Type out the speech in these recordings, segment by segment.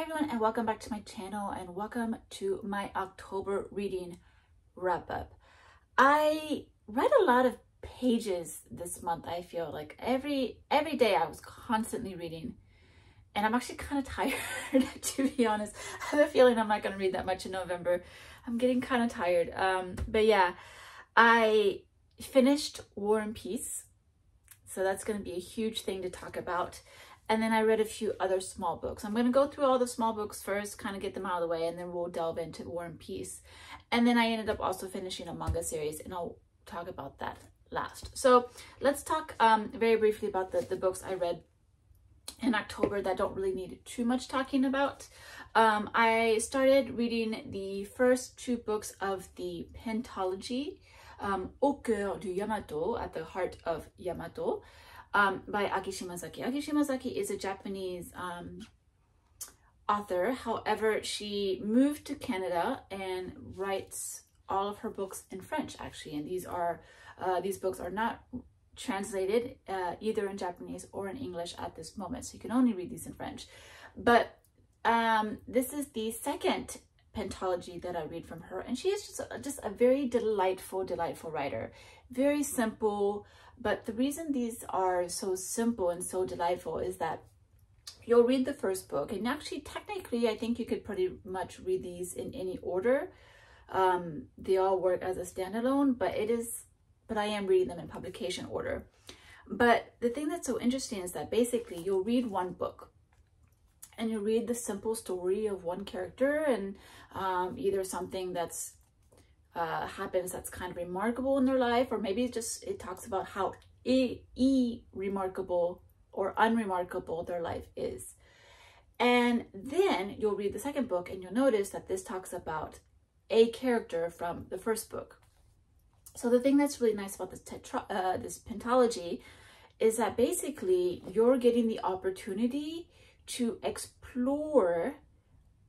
everyone, and welcome back to my channel, and welcome to my October reading wrap up. I read a lot of pages this month. I feel like every day I was constantly reading, and I'm actually kind of tired to be honest. I have a feeling I'm not going to read that much in November. I'm getting kind of tired. But yeah, I finished War and Peace, so that's going to be a huge thing to talk about. And then I read a few other small books. I'm going to go through all the small books first, kind of get them out of the way, and then we'll delve into War and Peace. And then I ended up also finishing a manga series, and I'll talk about that last. So let's talk very briefly about the books I read in October that don't really need too much talking about. I started reading the first two books of the pentology, Au coeur du Yamato, at the heart of Yamato, by Aki Shimazaki. Aki Shimazaki is a Japanese author. However, she moved to Canada and writes all of her books in French, actually. And these books are not translated either in Japanese or in English at this moment, so you can only read these in French. But this is the second pentology that I read from her, and she is just a very delightful writer. Very simple. But the reason these are so simple and so delightful is that you'll read the first book, and actually technically I think you could pretty much read these in any order. They all work as a standalone, but I am reading them in publication order. But the thing that's so interesting is that basically you'll read one book and you read the simple story of one character, and either something that's happens that's kind of remarkable in their life, or maybe it talks about how remarkable or unremarkable their life is. And then you'll read the second book and you'll notice that this talks about a character from the first book. So the thing that's really nice about this pentology is that basically you're getting the opportunity to explore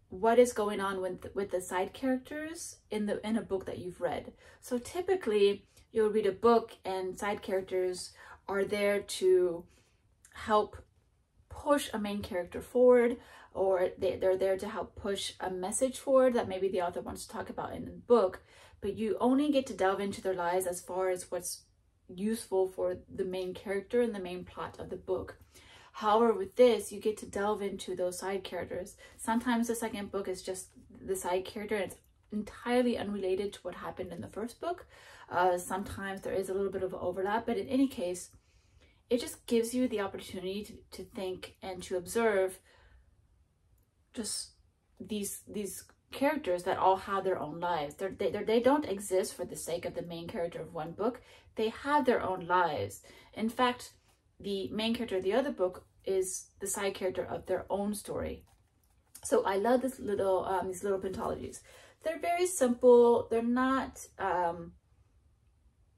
what is going on with the side characters in a book that you've read. So typically you'll read a book and side characters are there to help push a main character forward, or they're there to help push a message forward that maybe the author wants to talk about in the book, but you only get to delve into their lives as far as what's useful for the main character and the main plot of the book. However, with this, you get to delve into those side characters. Sometimes the second book is just the side character and it's entirely unrelated to what happened in the first book. Sometimes there is a little bit of overlap, but in any case, it just gives you the opportunity to think and to observe just these characters that all have their own lives. They don't exist for the sake of the main character of one book. They have their own lives. In fact, the main character of the other book is the side character of their own story. So I love these little pentologies. They're very simple. They're not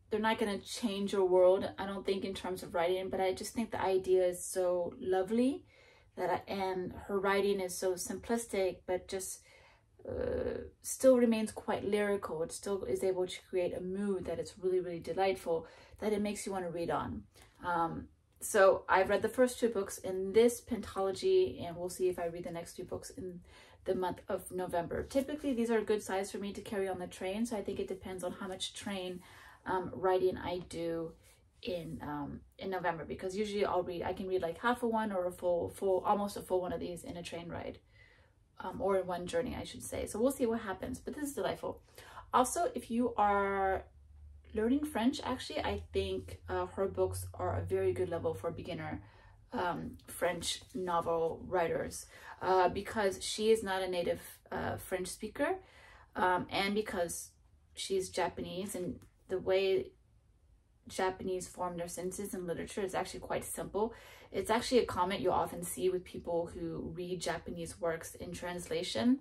going to change your world, I don't think, in terms of writing, but I just think the idea is so lovely and her writing is so simplistic, but just still remains quite lyrical. It still is able to create a mood that it's really, really delightful, that it makes you want to read on. So I've read the first two books in this pentology, and we'll see if I read the next two books in the month of November. Typically, these are a good size for me to carry on the train, so I think it depends on how much train writing I do in November, because usually I can read like half of one or almost a full one of these in a train ride, or in one journey, I should say. So we'll see what happens, but this is delightful. Also, if you are learning French, actually, I think her books are a very good level for beginner French novel writers, because she is not a native French speaker, and because she's Japanese, and the way Japanese form their sentences in literature is actually quite simple. It's actually a comment you'll often see with people who read Japanese works in translation,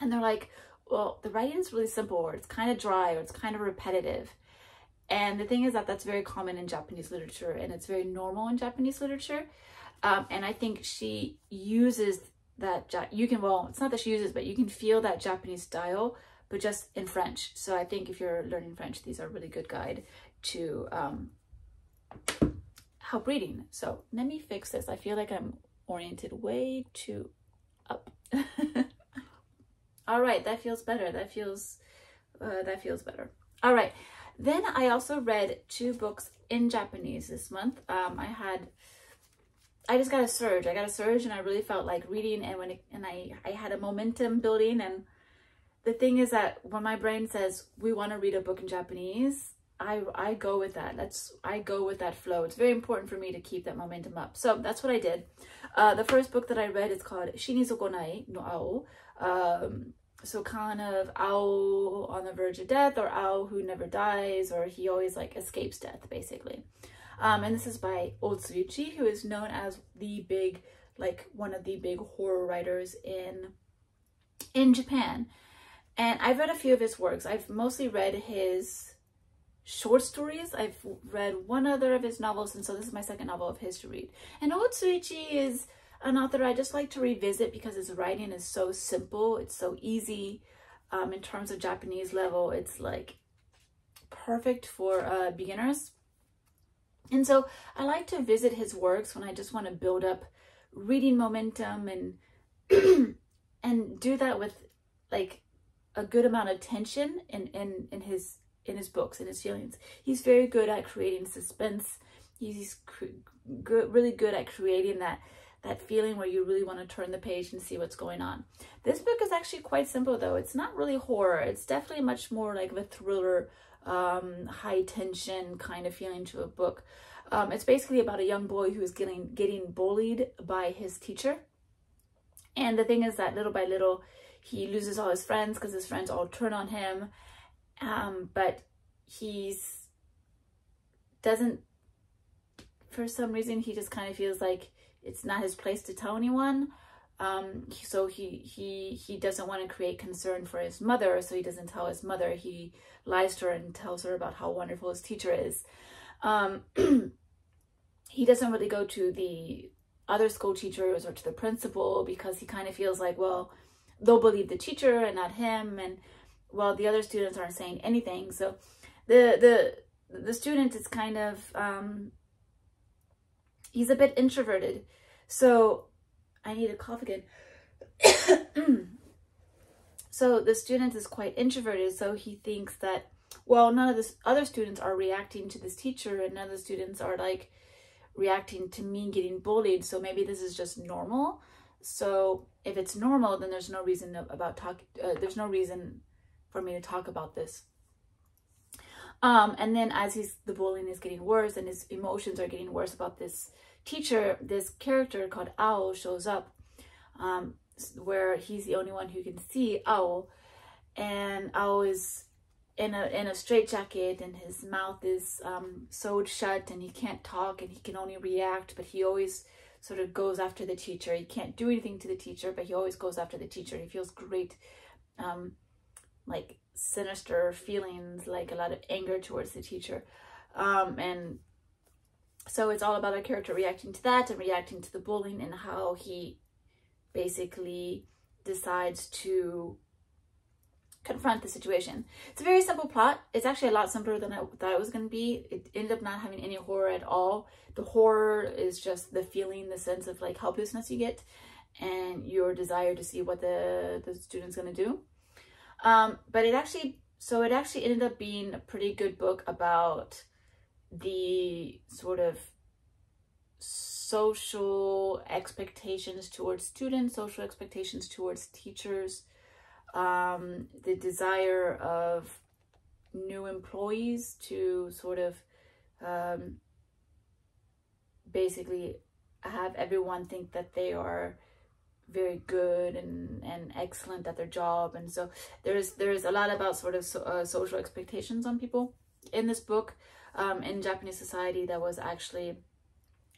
and they're like, well, the writing is really simple, or it's kind of dry, or it's kind of repetitive. And the thing is that that's very common in Japanese literature, and it's very normal in Japanese literature. And I think she uses that, it's not that she uses, but you can feel that Japanese style, but just in French. So I think if you're learning French, these are a really good guide to help reading. So let me fix this. I feel like I'm oriented way too up. All right, that feels better. That feels better. All right. Then I also read 2 books in Japanese this month. I just got a surge. I got a surge, and I really felt like reading, and I had a momentum building. And the thing is that when my brain says we want to read a book in Japanese, I go with that. I go with that flow. It's very important for me to keep that momentum up. So that's what I did. The first book that I read is called 死にぞこないの青. So kind of owl on the verge of death, or owl who never dies, or he always like escapes death, basically. And this is by Otsuichi, who is known as the big, like one of the big horror writers in Japan. And I've read a few of his works. I've mostly read his short stories. I've read one other of his novels, and so this is my second novel of his to read. And Otsuichi is an author I just like to revisit because his writing is so simple. It's so easy. In terms of Japanese level, it's like perfect for beginners. And so I like to visit his works when I just want to build up reading momentum and and do that with like a good amount of tension in his books and his feelings. He's very good at creating suspense. He's really good at creating that feeling where you really want to turn the page and see what's going on. This book is actually quite simple, though. It's not really horror. It's definitely much more like a thriller, high tension kind of feeling to a book. It's basically about a young boy who is getting bullied by his teacher. And the thing is that little by little, he loses all his friends because his friends all turn on him. But for some reason, he just kind of feels like it's not his place to tell anyone. So he doesn't want to create concern for his mother, so he doesn't tell his mother. He lies to her and tells her about how wonderful his teacher is. He doesn't really go to the other school teachers or to the principal because he kind of feels like, well, they'll believe the teacher and not him, and well, the other students aren't saying anything. So the student is kind of he's a bit introverted. So I need to cough again. So the student is quite introverted, so he thinks that, well, none of the other students are reacting to this teacher, and none of the students are like reacting to me getting bullied, so maybe this is just normal. So if it's normal, then there's no reason there's no reason for me to talk about this. And then as the bullying is getting worse and his emotions are getting worse about this teacher, this character called Owl shows up, where he's the only one who can see Owl, and Owl is in a straitjacket, and his mouth is sewed shut, and he can't talk, and he can only react, but he always sort of goes after the teacher. He can't do anything to the teacher, but he always goes after the teacher. He feels great, like sinister feelings, like a lot of anger towards the teacher. And so it's all about our character reacting to that and reacting to the bullying, and how he basically decides to confront the situation. It's a very simple plot. It's actually a lot simpler than I thought it was going to be. It ended up not having any horror at all. The horror is just the feeling, the sense of like helplessness you get, and your desire to see what the student's going to do. But it actually ended up being a pretty good book about the sort of social expectations towards students, social expectations towards teachers, the desire of new employees to sort of basically have everyone think that they are very good and excellent at their job. And so there's a lot about sort of social expectations on people in this book, in Japanese society, that was actually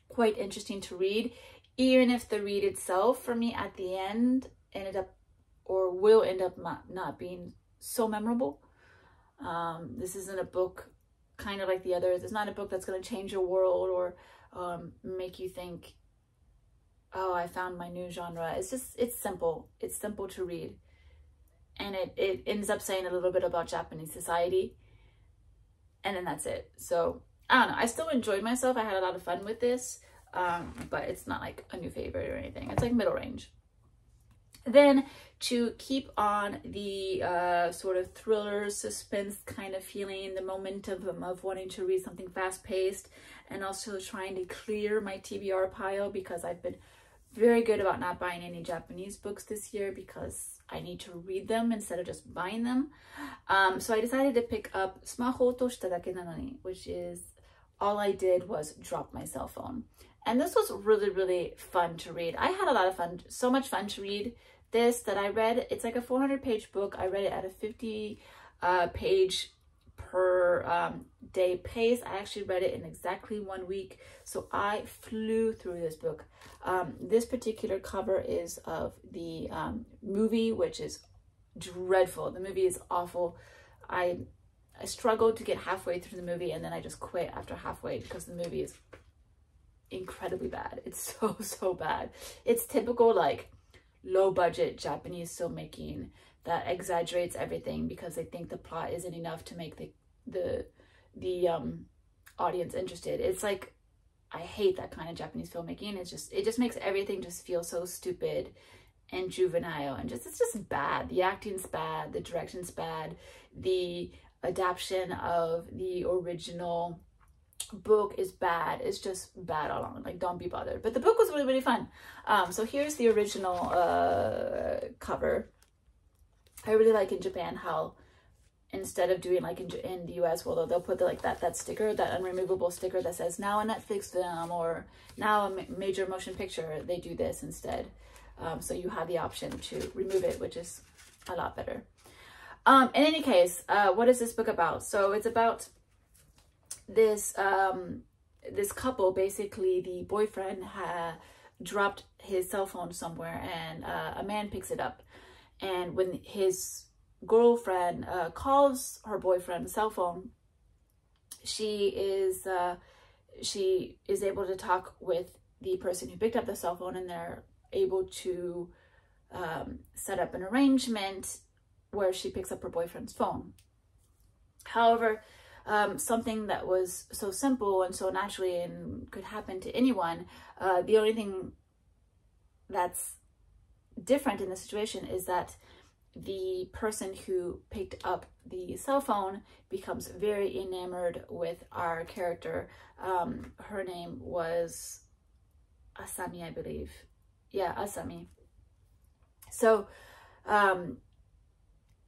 quite interesting to read, even if the read itself for me at the end ended up or will end up not being so memorable. This isn't a book kind of like the others. It's not a book that's going to change your world or make you think, oh, I found my new genre. It's simple. It's simple to read. And it ends up saying a little bit about Japanese society. And then that's it. So, I don't know. I still enjoyed myself. I had a lot of fun with this. But it's not like a new favorite or anything. It's like middle range. Then to keep on the sort of thriller, suspense kind of feeling, the momentum of wanting to read something fast-paced, and also trying to clear my TBR pile, because I've been very good about not buying any Japanese books this year because I need to read them instead of just buying them. So I decided to pick up スマホを落としただけなのに, which is all I did was drop my cell phone. And this was really, really fun to read. I had a lot of fun, so much fun to read this that I read. It's like a 400-page book. I read it at a 50-page per day pace. I actually read it in exactly 1 week. So I flew through this book. This particular cover is of the movie, which is dreadful. The movie is awful. I struggled to get halfway through the movie, and then I just quit after halfway because the movie is incredibly bad. It's so bad. It's typical like low budget Japanese filmmaking that exaggerates everything because they think the plot isn't enough to make the audience interested. It's like, I hate that kind of Japanese filmmaking. It just makes everything just feel so stupid and juvenile, and it's just bad. The acting's bad, the direction's bad, the adaptation of the original book is bad. It's just bad all along. Like, don't be bothered. But the book was really, really fun. So here's the original cover. I really like in Japan how instead of doing like in the US, well, they'll put that sticker, that unremovable sticker that says now a Netflix film or now a major motion picture, they do this instead. So you have the option to remove it, which is a lot better. In any case, what is this book about? So it's about this this couple. Basically, the boyfriend dropped his cell phone somewhere, and a man picks it up. And when his girlfriend calls her boyfriend's cell phone, she is able to talk with the person who picked up the cell phone, and they're able to set up an arrangement where she picks up her boyfriend's phone. However, something that was so simple and so naturally and could happen to anyone, the only thing that's different in the situation is that the person who picked up the cell phone becomes very enamored with our character. Her name was Asami, I believe. Yeah, Asami. So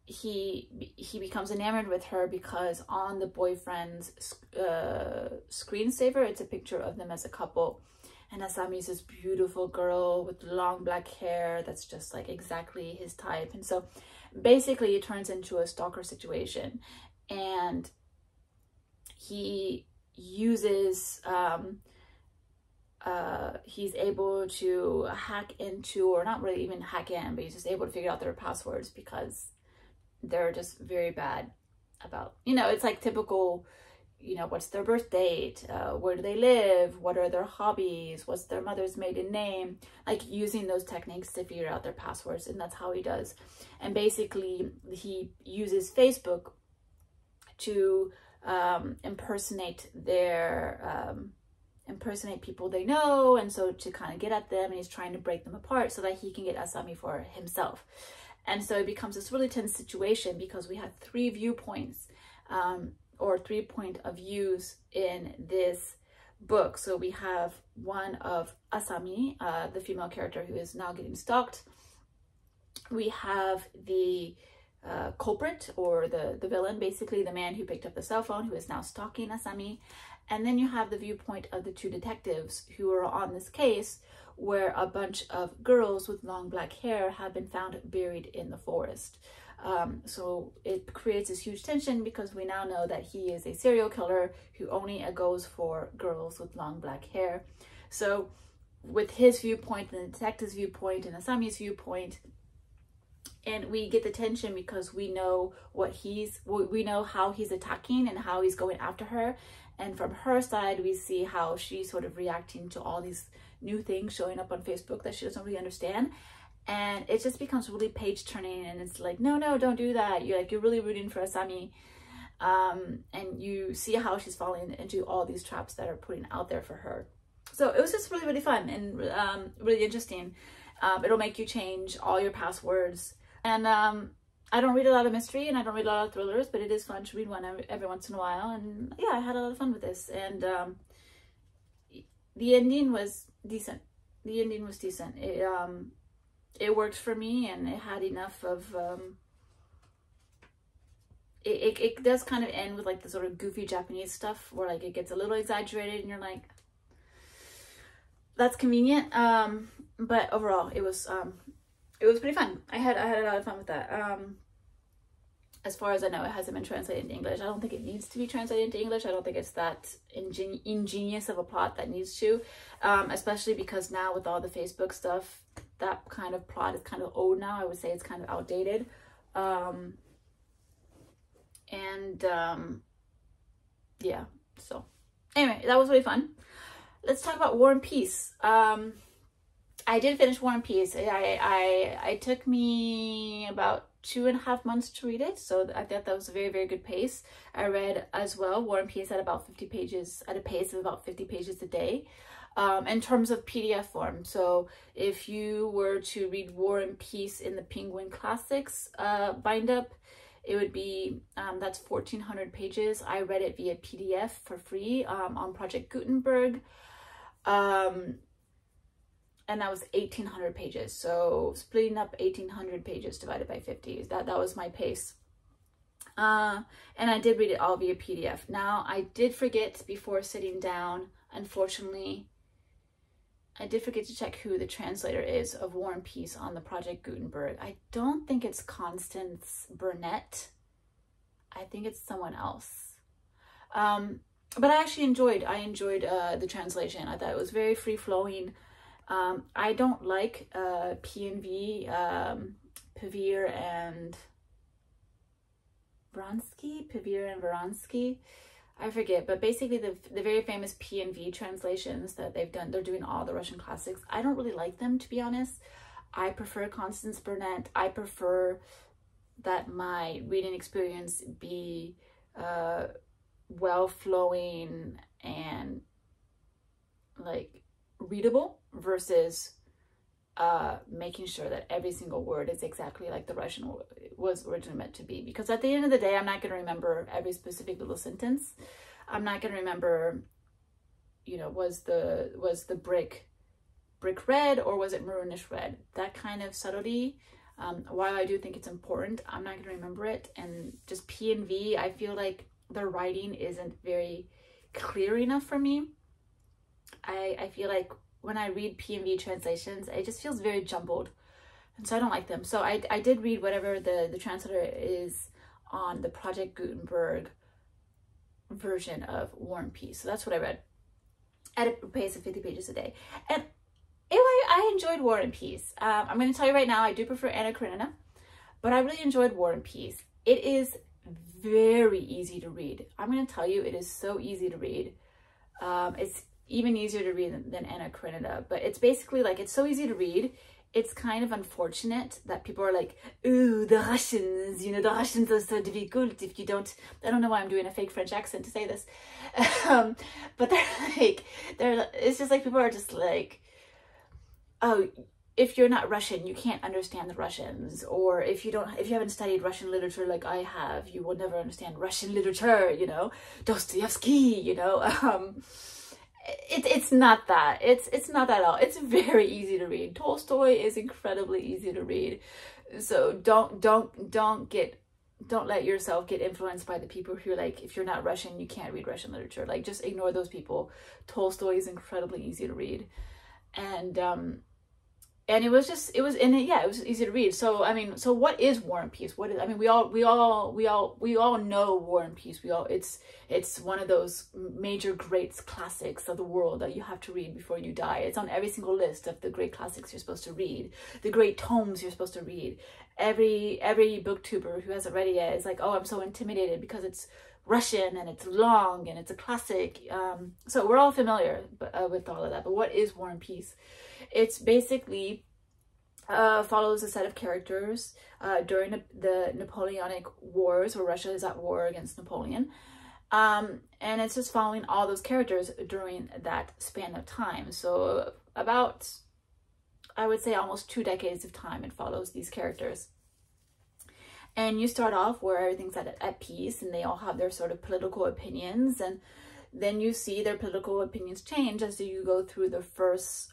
he becomes enamored with her because on the boyfriend's screensaver, it's a picture of them as a couple. And Asami's this beautiful girl with long black hair that's just like exactly his type. And so basically it turns into a stalker situation. And he uses, he's able to hack into, or not really even hack in, but he's just able to figure out their passwords because they're just very bad about, you know, it's like typical, you know, what's their birth date, where do they live, what are their hobbies, what's their mother's maiden name, like using those techniques to figure out their passwords. And that's how he does. And basically he uses Facebook to impersonate people they know, and so to kind of get at them, and he's trying to break them apart so that he can get Asami for himself. And so it becomes this really tense situation because we have 3 viewpoints, or 3 point of views in this book. So we have one of Asami, the female character who is now getting stalked. We have the culprit, or the villain, basically the man who picked up the cell phone, who is now stalking Asami. And then you have the viewpoint of the 2 detectives who are on this case, where a bunch of girls with long black hair have been found buried in the forest. So it creates this huge tension because we now know that he is a serial killer who only goes for girls with long black hair. So with his viewpoint and the detective's viewpoint and Asami's viewpoint, and we get the tension because we know we know how he's attacking and how he's going after her. And from her side, we see how she's sort of reacting to all these new things showing up on Facebook that she doesn't really understand. And it just becomes really page turning, and it's like, no, don't do that. You're really rooting for Asami. And you see how she's falling into all these traps that are putting out there for her. So it was just really, really fun and really interesting. It'll make you change all your passwords. And I don't read a lot of mystery and I don't read a lot of thrillers, but it is fun to read one every once in a while. And yeah, I had a lot of fun with this. And the ending was decent. The ending was decent. It worked for me, and it had enough of it does kind of end with like the sort of goofy Japanese stuff where like it gets a little exaggerated and you're like, that's convenient. But overall it was pretty fun. I had a lot of fun with that. As far as I know, it hasn't been translated into English. I don't think it needs to be translated into English. I don't think it's that ingenious of a plot that needs to, especially because now with all the Facebook stuff, that kind of plot is kind of old now. I would say it's kind of outdated. Yeah, so anyway, that was really fun. Let's talk about War and Peace. I did finish War and Peace. It took me about 2.5 months to read it, so I thought that was a very, very good pace. I read as well War and Peace at about 50 pages, at a pace of about 50 pages a day, in terms of PDF form. So if you were to read War and Peace in the Penguin Classics bind up, it would be, that's 1,400 pages. I read it via PDF for free on Project Gutenberg. And that was 1,800 pages. So splitting up 1,800 pages divided by 50, that was my pace. And I did read it all via PDF. Now, I did forget before sitting down, unfortunately, I did forget to check who the translator is of War and Peace on the Project Gutenberg. I don't think it's Constance Burnett. I think it's someone else. But I actually enjoyed the translation. I thought it was very free-flowing. I don't like P&V, Pavir and Vronsky. I forget, but basically the very famous P&V translations that they've done, they're doing all the Russian classics. I don't really like them, to be honest. I prefer Constance Burnett. I prefer that my reading experience be well-flowing and like readable versus making sure that every single word is exactly like the Russian was originally meant to be. Because at the end of the day, I'm not going to remember every specific little sentence. I'm not going to remember, you know, was the brick red or was it maroonish red? That kind of subtlety, while I do think it's important, I'm not going to remember it. And just P and V, I feel like the writing isn't very clear enough for me. I feel like when I read P&V translations, it just feels very jumbled. And so I don't like them. So I did read whatever the translator is on the Project Gutenberg version of War and Peace. So that's what I read at a pace of 50 pages a day. And I enjoyed War and Peace. I'm going to tell you right now, I do prefer Anna Karenina, but I really enjoyed War and Peace. It is very easy to read. I'm going to tell you, it is so easy to read. It's even easier to read than Anna Karenina, but it's basically like, it's so easy to read. It's kind of unfortunate that people are like, ooh, the Russians, you know, the Russians are so difficult if you don't, I don't know why I'm doing a fake French accent to say this. But it's just like, people are just like, oh, if you're not Russian, you can't understand the Russians. Or if you haven't studied Russian literature like I have, you will never understand Russian literature, you know, Dostoevsky, you know. It's not that. It's not that at all. It's very easy to read. Tolstoy is incredibly easy to read. So don't let yourself get influenced by the people who are like, if you're not Russian, you can't read Russian literature. Like, just ignore those people. Tolstoy is incredibly easy to read. And it was easy to read. So I mean, so what is War and Peace? We all know War and Peace. It's one of those major greats classics of the world that you have to read before you die. It's on every single list of the great classics you're supposed to read, the great tomes you're supposed to read. Every booktuber who hasn't read it yet is like, oh, I'm so intimidated because it's Russian and it's long and it's a classic. So we're all familiar with all of that. But what is War and Peace? It's basically follows a set of characters during the Napoleonic Wars, where Russia is at war against Napoleon. And it's just following all those characters during that span of time. So about I would say almost 2 decades of time it follows these characters. And you start off where everything's at peace and they all have their sort of political opinions, and then you see their political opinions change as you go through the first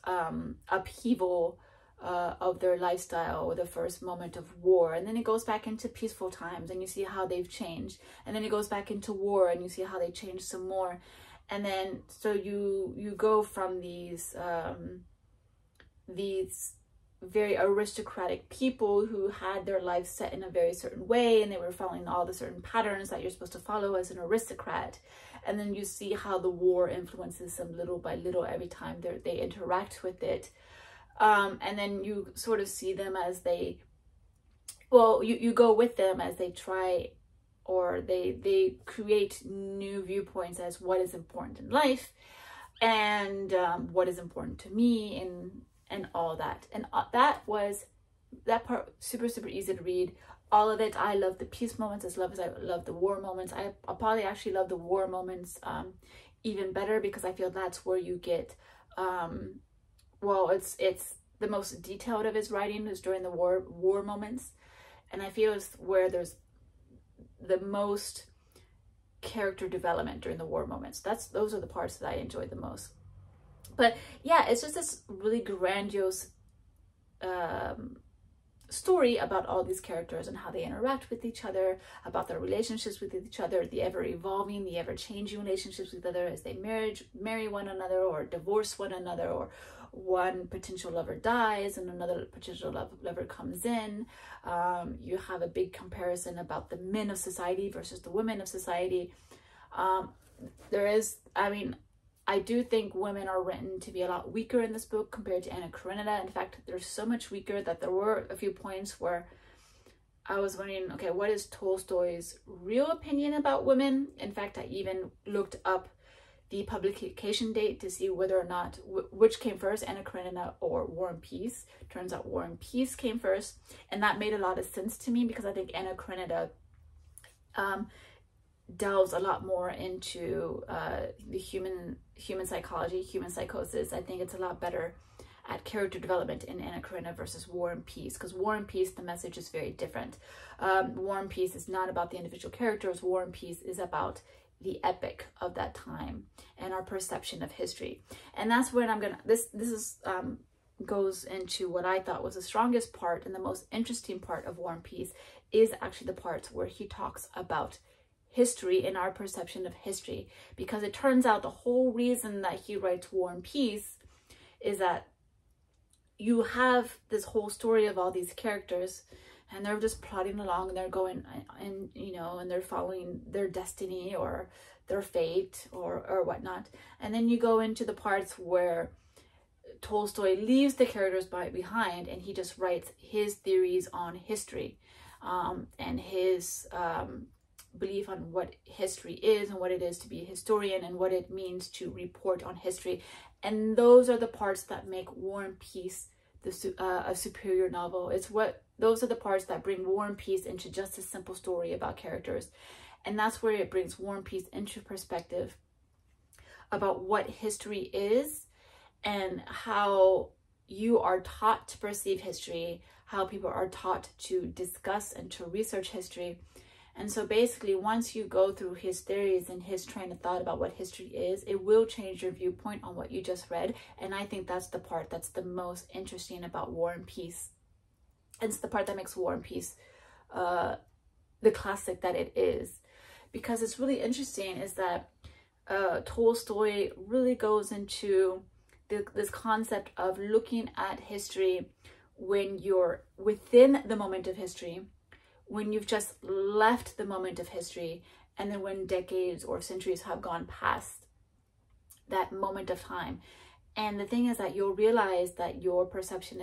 upheaval of their lifestyle, or the first moment of war, and then it goes back into peaceful times and you see how they've changed, and then it goes back into war and you see how they changed some more. And then so you go from these very aristocratic people who had their life set in a very certain way, and they were following all the certain patterns that you're supposed to follow as an aristocrat. And then you see how the war influences them little by little every time they interact with it. And then you sort of see them as they, well, you go with them as they try, or they create new viewpoints as what is important in life, and what is important to me, and all that. And that part super easy to read. All of it, I love the peace moments as much as I love the war moments. I'll probably actually love the war moments even better, because I feel that's where you get well, it's the most detailed of his writing is during the war moments, and I feel it's where there's the most character development during the war moments. Those are the parts that I enjoy the most. But yeah, it's just this really grandiose story about all these characters and how they interact with each other, about their relationships with each other, the ever-evolving, the ever-changing relationships with each other as they marry one another, or divorce one another, or one potential lover dies and another potential lover comes in. You have a big comparison about the men of society versus the women of society. I do think women are written to be a lot weaker in this book compared to Anna Karenina. In fact, they're so much weaker that there were a few points where I was wondering, okay, what is Tolstoy's real opinion about women? In fact, I even looked up the publication date to see whether or not, which came first, Anna Karenina or War and Peace. Turns out War and Peace came first, and that made a lot of sense to me, because I think Anna Karenina delves a lot more into the human psychology, human psychosis. I think it's a lot better at character development in Anna Karenina versus War and Peace, because War and Peace, the message is very different. War and Peace is not about the individual characters. War and Peace is about the epic of that time and our perception of history. And that's when I'm gonna, this goes into what I thought was the strongest part and the most interesting part of War and Peace, is actually the parts where he talks about history and our perception of history. Because it turns out the whole reason that he writes War and Peace is that you have this whole story of all these characters, and they're just plodding along, and they're going, and and they're following their destiny or their fate or whatnot. And then you go into the parts where Tolstoy leaves the characters behind, and he just writes his theories on history, and his belief on what history is and what it is to be a historian and what it means to report on history. And those are the parts that make War and Peace a superior novel. Those are the parts that bring War and Peace into just a simple story about characters. And that's where it brings War and Peace into perspective about what history is and how you are taught to perceive history, how people are taught to discuss and to research history. And so basically, once you go through his theories and his train of thought about what history is, it will change your viewpoint on what you just read. And I think that's the part that's the most interesting about War and Peace. It's the part that makes War and Peace the classic that it is. Because it's really interesting is that Tolstoy really goes into this concept of looking at history when you're within the moment of history, when you've just left the moment of history, and then when decades or centuries have gone past that moment of time. And the thing is that you'll realize that your perception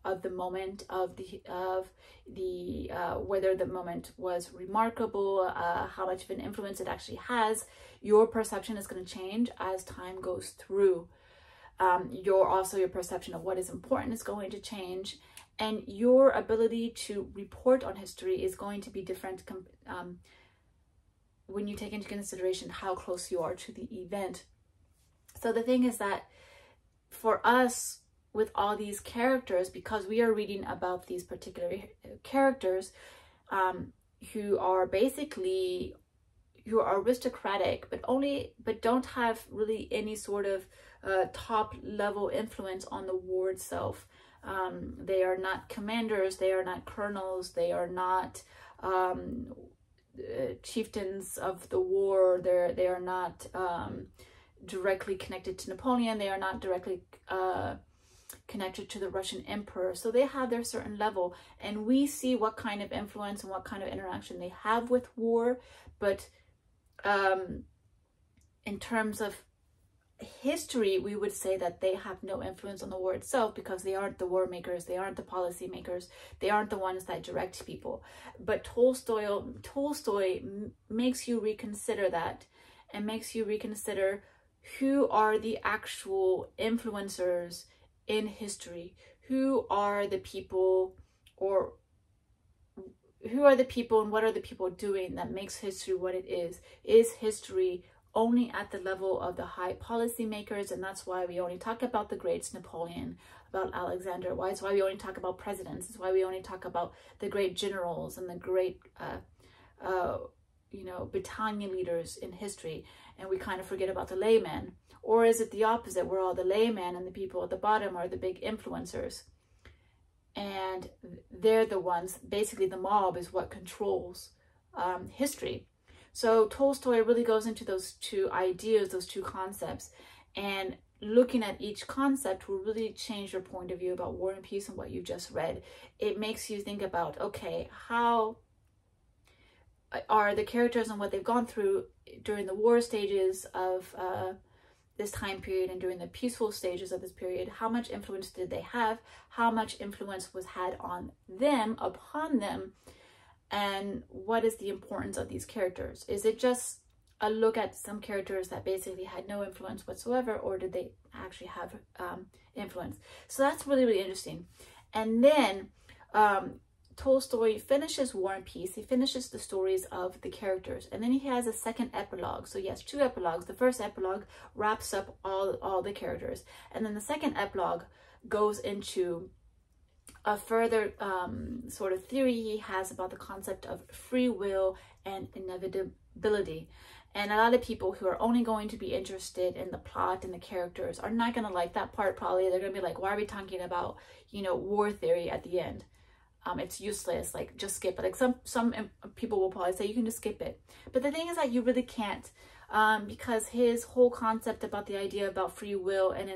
of the moment, of the whether the moment was remarkable, how much of an influence it actually has, your perception is going to change as time goes through. Your perception of what is important is going to change. And your ability to report on history is going to be different when you take into consideration how close you are to the event. So the thing is that for us, with all these characters, because we are reading about these particular characters who are basically, who are aristocratic, but don't have really any sort of top level influence on the war itself. They are not commanders, they are not colonels, they are not chieftains of the war, they are not directly connected to Napoleon, they are not directly connected to the Russian emperor. So they have their certain level, and we see what kind of influence and what kind of interaction they have with war. But in terms of history, we would say that they have no influence on the war itself, because they aren't the war makers, they aren't the policy makers, they aren't the ones that direct people. But Tolstoy makes you reconsider that, and makes you reconsider who are the actual influencers in history, who are the people, or who are the people and what are the people doing that makes history what it is. Is history only at the level of the high policy makers? And that's why we only talk about the greats, Napoleon, about Alexander. Why? It's why we only talk about presidents. It's why we only talk about the great generals and the great you know, battalion leaders in history, and we kind of forget about the laymen. Or is it the opposite, where all the laymen and the people at the bottom are the big influencers, and they're the ones, basically the mob is what controls history? So Tolstoy really goes into those two ideas, those two concepts, and looking at each concept will really change your point of view about War and Peace and what you just read. It makes you think about, okay, how are the characters and what they've gone through during the war stages of this time period and during the peaceful stages of this period, how much influence did they have? How much influence was had on them, upon them? And what is the importance of these characters? Is it just a look at some characters that basically had no influence whatsoever, or did they actually have influence? So that's really, really interesting. And then Tolstoy finishes War and Peace. He finishes the stories of the characters, and then he has a second epilogue. So he has two epilogues. The first epilogue wraps up all the characters, and then the second epilogue goes into a further sort of theory he has about the concept of free will and inevitability. And a lot of people who are only going to be interested in the plot and the characters are not going to like that part. Probably they're going to be like, why are we talking about, you know, war theory at the end? It's useless, like just skip it. Like some people will probably say you can just skip it, but the thing is that you really can't, because his whole concept about the idea about free will and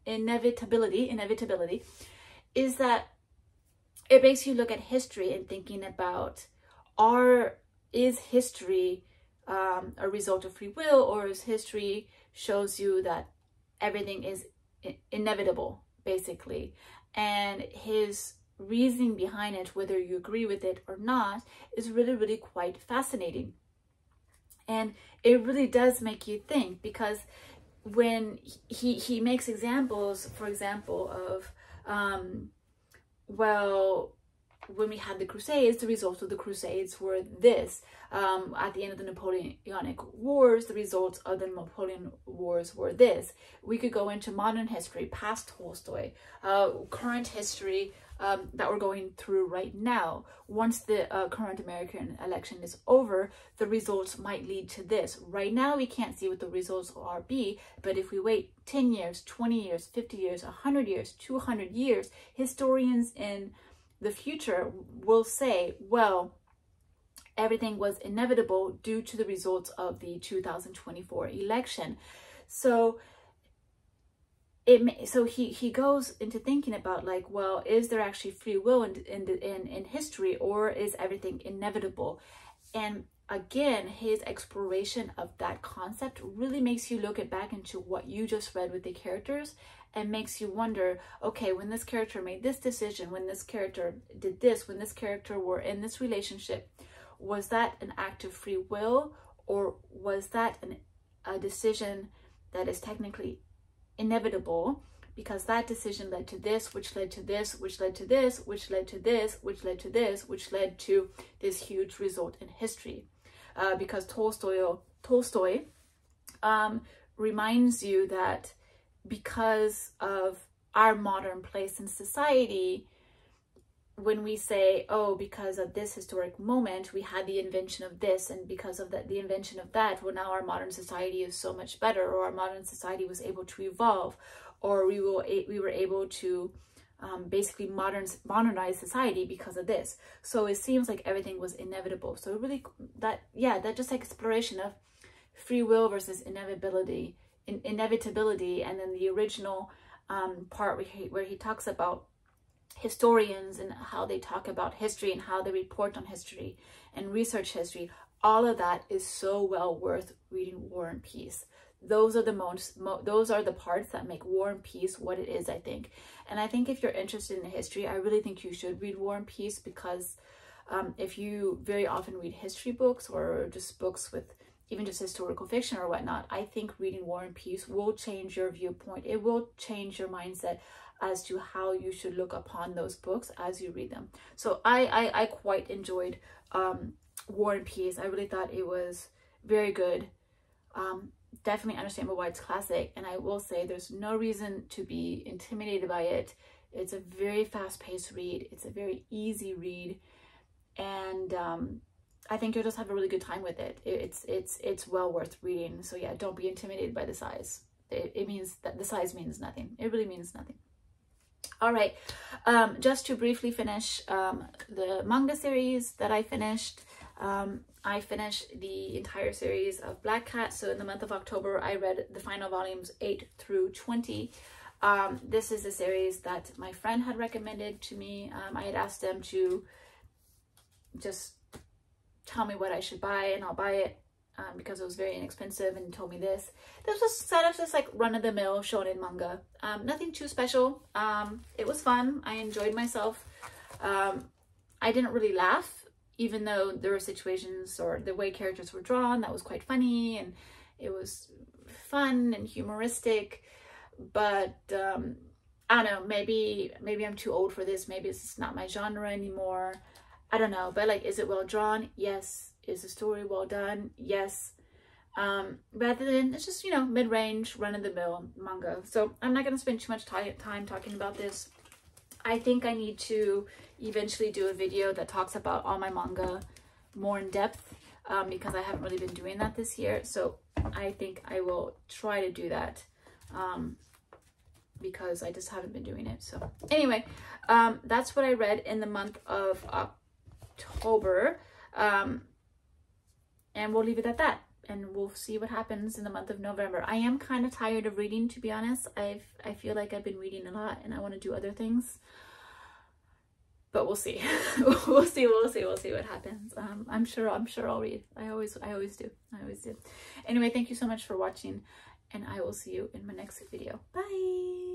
inevitability is that it makes you look at history and thinking about, is history a result of free will, or is history shows you that everything is inevitable, basically? And his reasoning behind it, whether you agree with it or not, is really, really quite fascinating. And it really does make you think, because when he makes examples, for example, of well, when we had the Crusades, the results of the Crusades were this. At the end of the Napoleonic Wars, the results of the Napoleon Wars were this. We could go into modern history, past Tolstoy, current history that we're going through right now. Once the current American election is over, the results might lead to this. Right now, we can't see what the results are but if we wait 10 years, 20 years, 50 years, 100 years, 200 years, historians in the future will say, well, everything was inevitable due to the results of the 2024 election. So he goes into thinking about, like, well, is there actually free will in history, or is everything inevitable? And again, his exploration of that concept really makes you look back into what you just read with the characters, and makes you wonder, okay, when this character made this decision, when this character did this, when this character were in this relationship, was that an act of free will, or was that a decision that is technically inevitable, because that decision led to this, which led to this, which led to this, which led to this, which led to this, which led to this huge result in history? Because Tolstoy reminds you that because of our modern place in society, when we say, oh, because of this historic moment, we had the invention of this, and because of the invention of that, well, now our modern society is so much better, or our modern society was able to evolve, or we were able to basically modernize society because of this. So it seems like everything was inevitable. So really, that just like exploration of free will versus inevitability, and then the original part where he talks about historians and how they talk about history and how they report on history and research history. All of that is so well worth reading War and Peace. Those are the parts that make War and Peace what it is, I think. And I think if you're interested in history, I really think you should read War and Peace, because if you very often read history books or just books with even just historical fiction or whatnot, I think reading War and Peace will change your viewpoint. It will change your mindset as to how you should look upon those books as you read them. So I quite enjoyed War and Peace. I really thought it was very good. Definitely understandable why it's classic, and I will say there's no reason to be intimidated by it. It's a very fast-paced read. It's a very easy read, and I think you'll just have a really good time with it. It's well worth reading. So yeah, don't be intimidated by the size. It means that the size means nothing. It really means nothing. All right, just to briefly finish the manga series that I finished. I finished the entire series of Black Cat. So in the month of October, I read the final volumes 8 through 20. This is a series that my friend had recommended to me. I had asked them to just tell me what I should buy, and I'll buy it because it was very inexpensive, and told me this. This was set up just like run-of-the-mill shonen manga. Nothing too special. It was fun. I enjoyed myself. I didn't really laugh, even though there were situations or the way characters were drawn that was quite funny, and it was fun and humoristic. But I don't know, maybe I'm too old for this. Maybe it's just not my genre anymore. I don't know. But like, is it well drawn? Yes. Is the story well done? Yes. Rather than, it's just, you know, mid-range, run-of-the-mill manga. So I'm not going to spend too much time talking about this. I think I need to eventually do a video that talks about all my manga more in depth, because I haven't really been doing that this year. So I think I will try to do that, because I just haven't been doing it. So anyway, that's what I read in the month of October, and we'll leave it at that, and we'll see what happens in the month of November. I am kind of tired of reading, to be honest. I feel like I've been reading a lot, and I want to do other things, but we'll see. we'll see what happens. I'm sure I'll read. I always do. Anyway, thank you so much for watching, and I will see you in my next video. Bye.